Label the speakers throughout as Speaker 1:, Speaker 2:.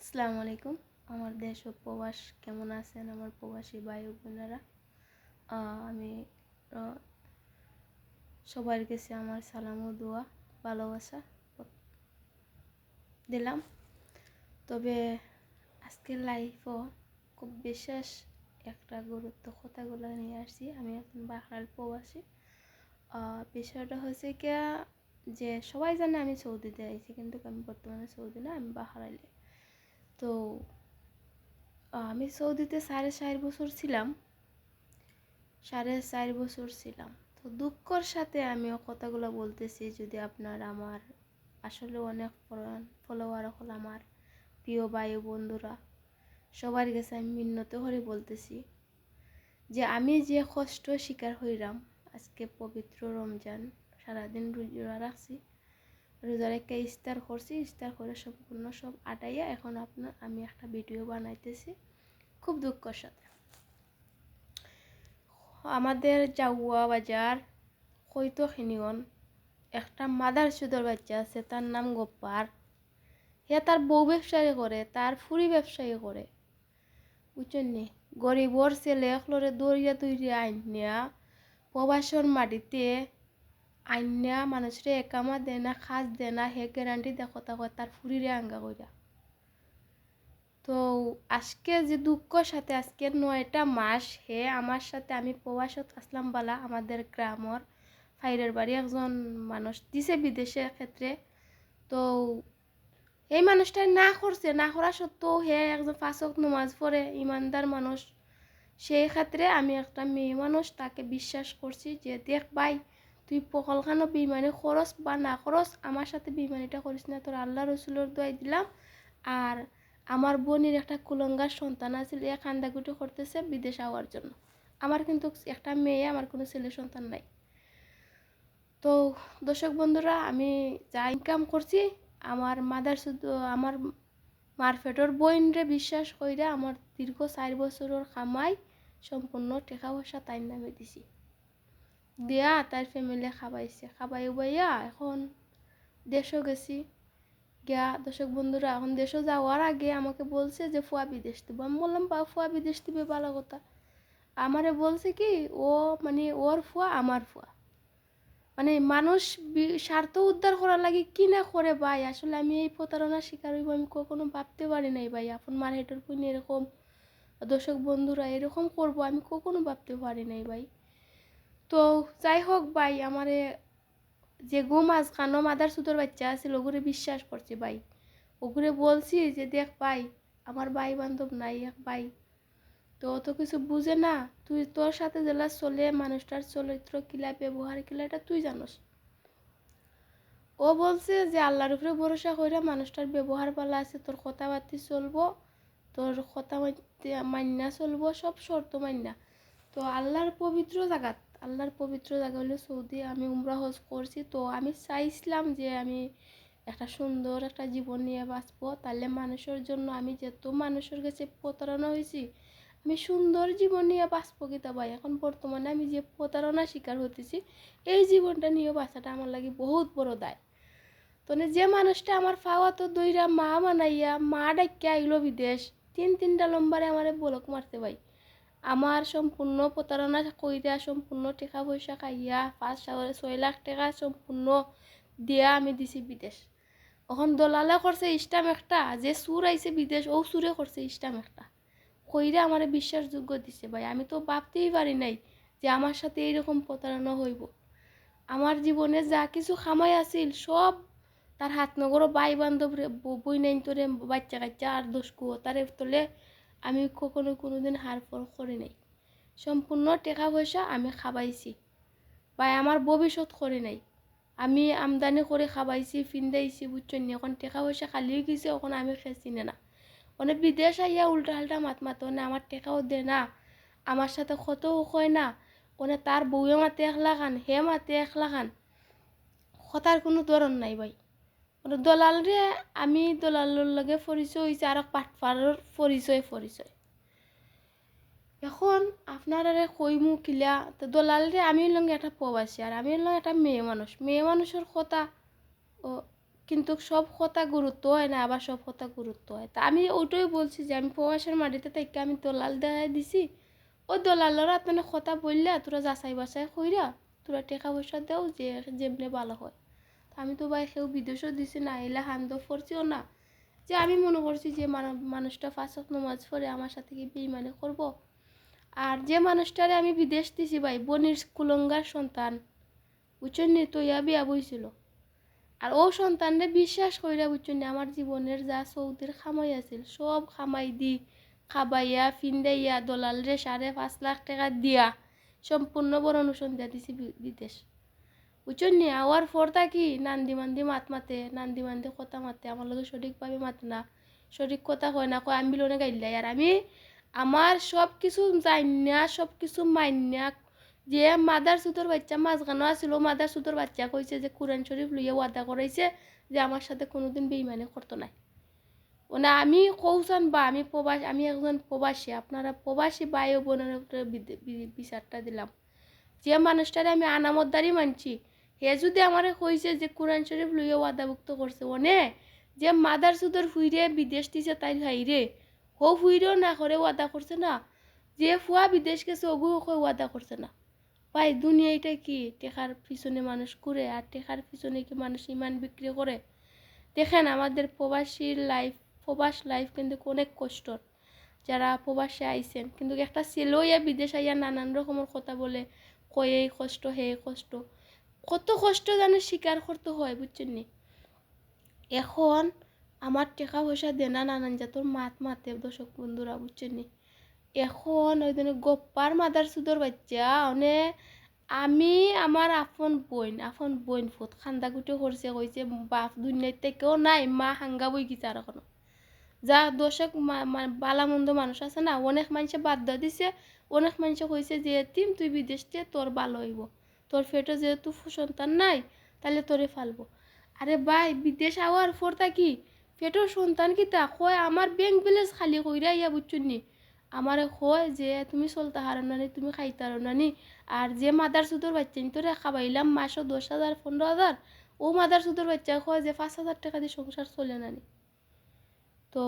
Speaker 1: আসসালামু আলাইকুম। আমার দেশ ও প্রবাস কেমন আছেন আমার প্রবাসী ভাই ও বোনেরা? আমি সবার কাছে আমার সালাম ও দোয়া ভালোবাসা দিলাম। তবে আজকের লাইফও খুব বিশেষ একটা গুরুত্ব কথাগুলো নিয়ে আসছি। আমি এখন বাহরাইন প্রবাসী। বিষয়টা হয়েছে কি যে সবাই জানে আমি সৌদিতে আইছি, কিন্তু আমি বর্তমানে সৌদি না, আমি বাহরাইনে। তো আমি সৌদিতে 4.5 বছর ছিলাম। 4.5 বছর ছিলাম। তো দুঃখর সাথে আমিও কথাগুলো বলতেছি, যদি আপনার আমার আসলে অনেক ফলোয়ার হল আমার প্রিয় ভাই বন্ধুরা, সবার কাছে আমি মিন্নত করে বলতেছি যে আমি যে কষ্ট শিকার হইলাম। আজকে পবিত্র রমজান, সারাদিন রোজা রাখছি, রোজা রেখে ইফতার করছি, ইফতার করে সম্পূর্ণ সব আটাইয়া এখন আমি একটা ভিডিও বানাইতেছি খুব দুঃখের সাথে। আমাদের জাউয়া বাজার হয়তো খিনিয়ন একটা মাদার সুদর বাচ্চা আছে, তার নাম গোপার। হে তার বউ ব্যবসায়ী করে, তার ফুরি ব্যবসায়ী করে, বুঝছেন নি? গরিবর ছেলে একলরে দৌড়িয়া দৌড়িয়া আইনিয়া প্রবাসর মাটিতে আইনিয়া মানুষরে একামা দেয় না, খাস দেয় না, হে গ্যারান্টি দেখো তা তার ফুরিরে আঙ্গা কইরা। তো আজকে যে দুঃখর সাথে আজকে 9টা মাস হে আমার সাথে, আমি প্রবাসত আসলাম বালা আমাদের গ্রামর ফাইরের বাড়ি একজন মানুষ দিছে বিদেশের ক্ষেত্রে। তো এই মানুষটা না করছে, না করা সত্ত্বেও হে একজন 5 ওয়াক্ত নামাজ পড়ে ইমানদার মানুষ। সেই ক্ষেত্রে আমি একটা মেয়ে মানুষ, তাকে বিশ্বাস করছি যে দেখ ভাই, তুই পকলখানো বেইমানি খরচ বা না খরচ, আমার সাথে বেইমানিটা করিস না, তোর আল্লাহ রসুলের দোয়াই দিলাম। আর আমার বোনের একটা কুলঙ্গার সন্তান আছে, এ কান্দাকুটি করতেছে বিদেশ যাওয়ার জন্য। আমার কিন্তু একটা মেয়ে, আমার কোনো ছেলে সন্তান নাই। তো দর্শক বন্ধুরা, আমি যা ইনকাম করছি আমার আমার মারফেটর বইনরে বিশ্বাস কইরা আমার দীর্ঘ 4 বছরের কামাই সম্পূর্ণ টাকা পয়সা তাই নামে দিছি, দিয়া তার ফ্যামিলি খাবাইছে, খাবাই উবাইয়া এখন দেশও গেছি গিয়া। দর্শক বন্ধুরা, এখন দেশে যাওয়ার আগে আমাকে বলছে যে ফুয়া বিদেশ দিবো। আমি বললাম বা ফুয়া বিদেশ দিবে ভালো কথা। আমারে বলছে কি ও মানে ওর ফুয়া আমার ফুয়া, মানে মানুষ স্বার্থ উদ্ধার করার লাগে কি না করে ভাই। আসলে আমি এই প্রতারণার শিকার হইব আমি কখনো ভাবতে পারি নাই ভাই। আপন মার হেঁটোর পুনি এরকম দর্শক বন্ধুরা এরকম করব আমি কখনো ভাবতে পারি নাই ভাই। তো যাই হোক ভাই, আমারে যে মাছ খানো মাদার সুতোর বাচ্চা আছিল ওগুলো বিশ্বাস করছে ভাই। ওগুলো বলছি যে দেখ ভাই, আমার ভাই বান্ধব নাই এক ভাই, তো অত কিছু বুঝে না, তুই তোর সাথে যেলা চলে মানুষটার চরিত্র কিলা ব্যবহার কিলা এটা তুই জানোস। ও বলছে যে আল্লাহর উপরে ভরসা করে মানুষটার ব্যবহার ভালো আছে, তোর কথাবার্তি চলবো, তোর কথা মান্না চলবো, সব শর্ত মান্না। তো আল্লাহর পবিত্র জায়গা হলো সৌদি। আমি উমরা হজ করছি, তো আমি চাইছিলাম যে আমি একটা সুন্দর একটা জীবন নিয়ে বাঁচবো, তাহলে মানুষের জন্য আমি যেহেতু মানুষের কাছে প্রতারণা হয়েছি, আমি সুন্দর জীবন নিয়ে বাঁচবো কিতা ভাই। এখন বর্তমানে আমি যে প্রতারণা শিকার হতেছি, এই জীবনটা নিয়ে বাঁচাটা আমার লাগে বহুত বড় দায়। তো যে মানুষটা আমার ফাওয়া তো দইরা মা বানাইয়া মা ডাকিয়া আইলো বিদেশ, তিনটা লম্বারে আমারে বলক মারতে ভাই। আমার সম্পূর্ণ প্রতারণা কইরা সম্পূর্ণ টাকা পয়সা খাইয়া 5-6 লাখ টাকা সম্পূর্ণ দিয়া আমি দিছি বিদেশ। এখন দলালে করছে ইস্টাম একটা, যে সুর আইছে বিদেশ ও সুরে করছে ইস্টাম একটা কইরা আমারে বিশ্বাসযোগ্য দিছে ভাই। আমি তো ভাবতেই পারি নাই যে আমার সাথে এইরকম প্রতারণা হইব। আমার জীবনে যা কিছু খামাই আছিল সব তার হাত নগর ভাই বান্ধব বই নাই তোরে বাচ্চা কাচ্চা আর দোষকু তারে তোলে আমি কখনো কোনোদিন হার ফল করি নাই। সম্পূর্ণ টাকা পয়সা আমি খাবাইছি ভাই, আমার ভবিষ্যৎ করে নাই। আমি আমদানি করে খাবাইছি ফিন্দাইছি, বুঝছেন নি? এখন টাকা পয়সা খালি গেছে, এখন আমি খেয়েছি না। মানে বিদেশ আইয়া উল্টা হাল্টা মাত না, আমার টাকাও দে না, আমার সাথে কতও কয় না, মানে তার বউয়ে মাতে 1 লাখ, হে মাতে 1 লাখ, কথার কোনো ধরন নাই ভাই। মানে দলালরে আমি দলালের লগে পরিচয় হয়েছে আর পাটফারের পরিচয়। এখন আপনারা কইমু কিলা, তো দলালরে আমি লঙ্গে একটা প্রবাসী আর আমি লঙ্গে একটা মেয়ে মানুষের কথা ও কিন্তু সব কথা গুরুত্ব হয় না, আবার সব কথা গুরুত্ব হয়। তা আমি ওইটাই বলছি যে আমি প্রবাসের মাটিতে থেকে আমি দলাল দেখাই দিছি, ওই দলালরা আপনার কথা বললে তোরা যাচাই বাছাই কইরা তোরা টাকা পয়সা দেও যে যেমনি ভালো হয়। আমি তো ভাই কেউ বিদেশও দিছি না, এলা হান্দ করছিও না যে আমি মনে করছি যে মানুষটা 5 ওয়াক্ত নামাজ পড়ে আমার সাথে কি বেইমানি করব। আর যে মানুষটারে আমি বিদেশ দিছি ভাই বনির কুলঙ্গার সন্তান, বুঝছেন নি, তো ইয়া বিয়া বইছিল। আর ও সন্তানরে বিশ্বাস কইরা বুঝছেন আমার জীবনের যা সৌদির খামাই আছিল সব খামাই দি খাবাইয়া ফিন্দাইয়া দলালরে 5.5 লাখ টাকা দিয়া সম্পূর্ণ বড় অনুসরণ দিয়া দিছি বিদেশ, বুঝছেন নি। আওয়ার পর থাকি নান্দি মান্দি মাত মাতে, নান্দি মান্দি কথা মাতে, আমার লগে সঠিকভাবে মাতে না, সঠিক কথা কয় না, কয় আমি বিলনে গাইলাই। আর আমি আমার সব কিছু জান্না সব কিছু মান্না যে মাদার সুতোর বাচ্চা মাঝখানো আসছিল, মাদার সুতোর বাচ্চা কইছে যে কোরআন শরীফ লইয়া ওয়াদা করাইছে যে আমার সাথে কোনোদিন বেইমানি করতো না। না আমি কৌশান বা আমি একজন প্রবাসী, আপনারা প্রবাসী ভাই ও বোনের বিচারটা দিলাম। যে মানুষটারে আমি আনামতদারি মানছি হে যদি আমারে কইছে যে কোরআন শরীফ লইয়া ওয়াদাভুক্ত করছে অনে যে মাদার সুতোর ফুইরে বিদেশ দিছে তাই হাইরে হো ফুইরেও না করে ওয়াদা করছে না, যে ফুয়া বিদেশ গেছে ওগু ওয়াদা করছে না। ভাই দুনিয়াটা কি টেকার পিছনে মানুষ ঘুরে, আর টেকার পিছনে কি মানুষ ইমান বিক্রি করে। দেখেন আমাদের প্রবাস লাইফ কিন্তু অনেক কষ্টর। যারা প্রবাসে আইছেন কিন্তু একটা ছেলেও ইয়া বিদেশ আইয়া নানান রকমের কথা বলে, কয় এই কষ্ট হে কষ্ট, কত কষ্ট জানে স্বীকার করতে হয়, বুঝছেন নি। এখন আমার টাকা পয়সা দেনা নানান জাতর মাত মাতে দর্শক বন্ধুরা, বুঝছেন নি। এখন ওই দিন গপ্পার মাদার সুদর বাচ্চা মানে আমি আমার আপন বোন ফুট খান্দাকুটি করছে, কইছে বাপ দুনিয়ার থেকেও নাই, মা হাঙ্গা বই গেছে আর এখনো। যা দর্শক বালামন্দ মানুষ আছে না, অনেক মানুষে বাধ্য দিছে, অনেক মানুষে কইছে যে তুই বিদেশ দিয়ে তোর ভালো হইব, তোর পেটে যেহেতু সন্তান নাই তাহলে তোরে ফালবো। আরে ভাই বিদেশ আওয়ার পর থাকি পেটের সন্তান কিতা কয় আমার ব্যাংক ব্যালেন্স খালি কইরা ইয়া, বুঝছুন নি। আমারে কয় যে তুমি চলতে হারো নানি, তুমি খাইতে হারো নানি, আর যে মাদার সুতোর বাচ্চা তোরে খাবাইলাম মাসও 10,000 15,000, ও মাদার সুতোর বাচ্চা কয় যে 5,000 টাকা দিয়ে সংসার চলে নানি। তো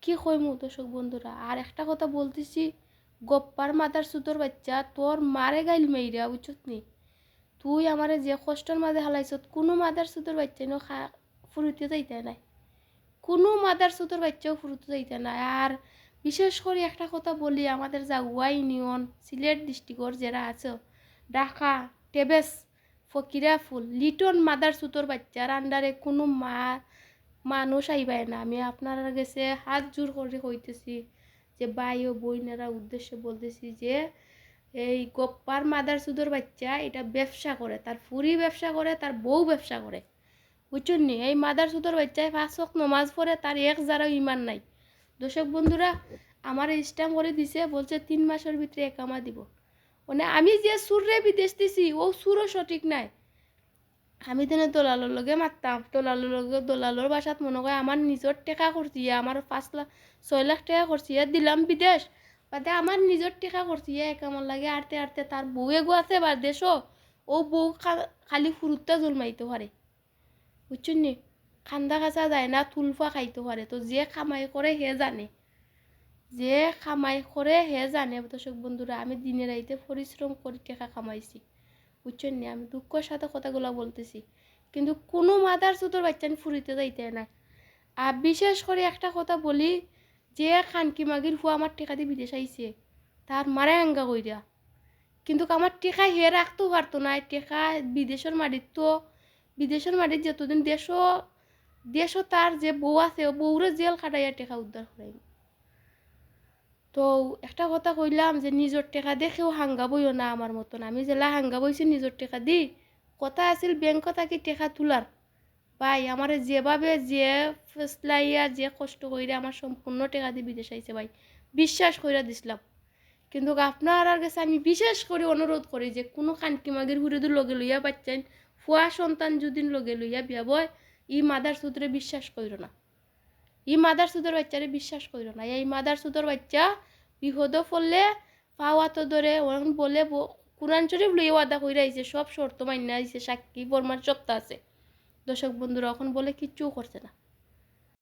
Speaker 1: কি কইমু দর্শক বন্ধুরা। আর একটা কথা বলতেছি, গপ্পার মাদার সুতোর বাচ্চা তোর মারে গাইল মেইরা, বুঝছত নি। তুই আমারে যে কষ্টর মাঝে হালাইছত কোনো মাদার সুতোর বাচ্চা নো ফুরুতে যাইতে নাই, কোনো মাদার সুতোর বাচ্চাও ফুরুতে যাইতে নাই। আর বিশেষ করে একটা কথা বলি, আমাদের জাগুয়া ইউনিয়ন সিলেট ডিস্ট্রিক্টর যারা আছে ঢাকা টেবেস ফকিরাফুল লিটন মাদার সুতোর বাচ্চার আন্ডারে কোনো মানুষ আইবাই না। আমি আপনারা গেছে হাত জোর করে কইতেছি যে ভাই ও বোনেরা উদ্দেশ্যে বলতেছি যে এই গপ্পার মাদার সুদোর বাচ্চা এটা ব্যবসা করে, তার ফুরি ব্যবসা করে, তার বউ ব্যবসা করে, বুঝছেন নি। এই মাদার সুদোর বাচ্চায় 5 ওয়াক্ত নামাজ পড়ে, তার এক যারাও ইমান নাই। দর্শক বন্ধুরা আমার স্ট্যাম্প করে দিছে, বলছে 3 মাসের ভিতরে একামা দিব। মানে আমি যে সুরে বিদেশ দিছি ও সুরও সঠিক নাই। আমি তেনে দলালোর লগে মারতাম, দলালোর বাসাত মনে করে আমার নিজের টেকা করছি, আমার 5 লাখ 6 লাখ টাকা করছি দিলাম বিদেশ, বাদে আমার নিজের টেকা করছি একামর লাগে আরতে আরতে তার বউ এগো আছে বা দেশও ও বউ খালি ফুরুত্তা জন্মাইতে পারে, বুঝছেন নি। খান্দা খাঁচা যায় না, তুলফা খাইতে পারে। তো যে খামাই করে হে জানে, যে খামাই করে হে জানে। দর্শক বন্ধুরা আমি দিনে রাইতে পরিশ্রম করে টাকা কামাইছি, বুঝছেন নি। আমি দুঃখের সাথে কথাগুলো বলতেছি, কিন্তু কোনো মাদার সুতোর বাচ্চা আমি ফুরিতে যাইতে না। আর বিশেষ করে একটা কথা বলি, যে খানকি মাগির ফুয়া আমার টেকা দিয়ে বিদেশ আইছে তার মারা আঙ্গা কইরা, কিন্তু আমার টেকা হে রাখতেও পারতো না। টেকা বিদেশের মাটির, তো বিদেশের মাটির যতদিন দেশও তার যে বউ আছে ও বউরে জেল খাটাইয়া টেকা উদ্ধার করাই। তো একটা কথা কইলাম যে নিজের টেকা দেখেও হাঙ্গা বইও না আমার মতন। আমি জেলা হাঙ্গা বইছি নিজের টেকা দি, কথা আছিল ব্যাংক থাকি টেকা তুলার। ভাই আমার যেভাবে যে ফেসলাইয়া যে কষ্ট কইরা আমার সম্পূর্ণ টেকা দিয়ে বিদেশ আইছে ভাই, বিশ্বাস কইরা দিছিলাম। কিন্তু আপনার কাছে আমি বিশেষ করে অনুরোধ করি যে কোনো কান্তি মাগির হুড়েদুর লগে লইয়া পাচ্ছেন, ফুয়া সন্তান যদি লগে লইয়া বিয়া বয়, ই মাদার সুতরে বিশ্বাস কইর না, ই মাদার সুতোর বাচ্চারে বিশ্বাস কইর না। এই মাদার সুতোর বাচ্চা বিপদ পড়লে পাওয়া তো ধরে ওরকম বলে কোরআন শরীফ লইয়া ওয়াদা কইরা আইছে, সব শর্ত মান্য আইছে, সাক্ষী প্রমাণ সপ্তাহ আছে। দর্শক বন্ধুরা এখন বলে কিচ্ছু করছে না।